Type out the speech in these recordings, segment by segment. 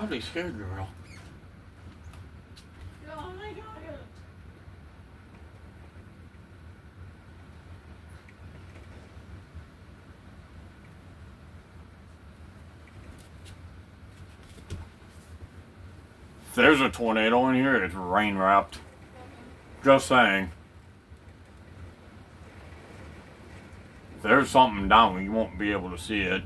Probably scared girl. Oh my God. If there's a tornado in here, it's rain wrapped. Just saying. If there's something down, you won't be able to see it.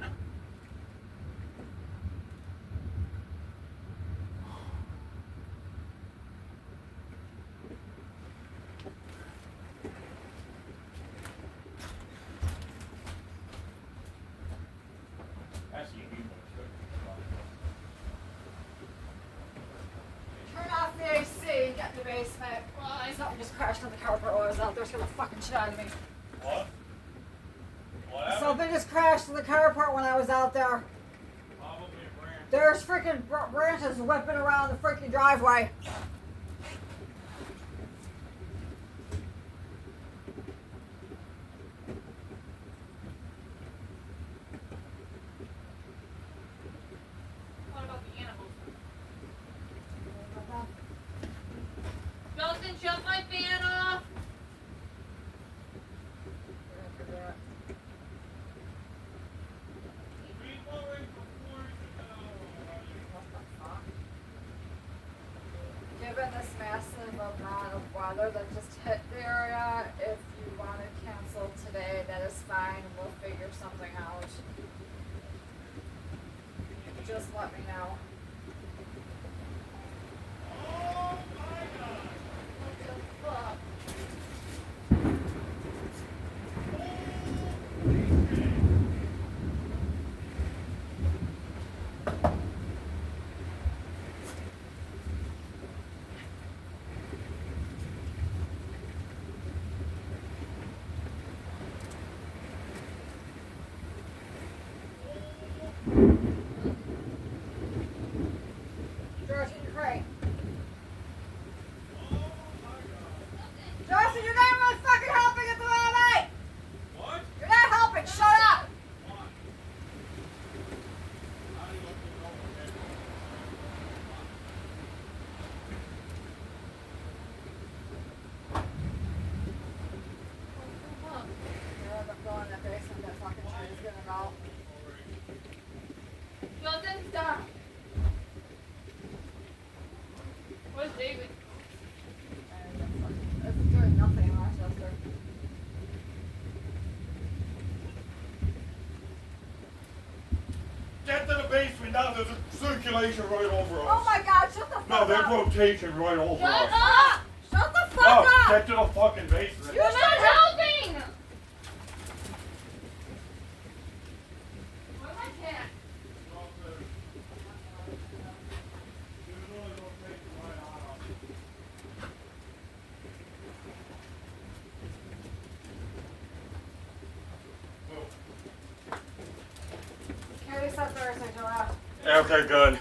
Turn off the AC, get in the basement. Why? Something just crashed on the carpet while I was out there, scared the fucking shit out of me. What? What Something just crashed in the carport when I was out there. Probably a branch. There's freaking branches whipping around the freaking driveway. What about the animals? Justin, shut my fan off. Given this massive amount of weather that just hit the area, if you want to cancel today, that is fine. We'll figure something out. Just let me know. Oh my God. What the fuck? George, in your crate. Justin, you're not really fucking helping at the moment! What? You're not helping, shut up! Yeah, I'm going in that basement, that fucking shit is gonna go. Justin, stop. Where's David? It's doing nothing in Rochester. Get to the basement now. There's a circulation right over us. Oh my God, shut the fuck No, up! there's rotation right over Shut us. up! Shut the fuck No, up! get to the fucking basement. You're not helping! Where's my cat? Carrie said Thursday, Joelle. Okay, good.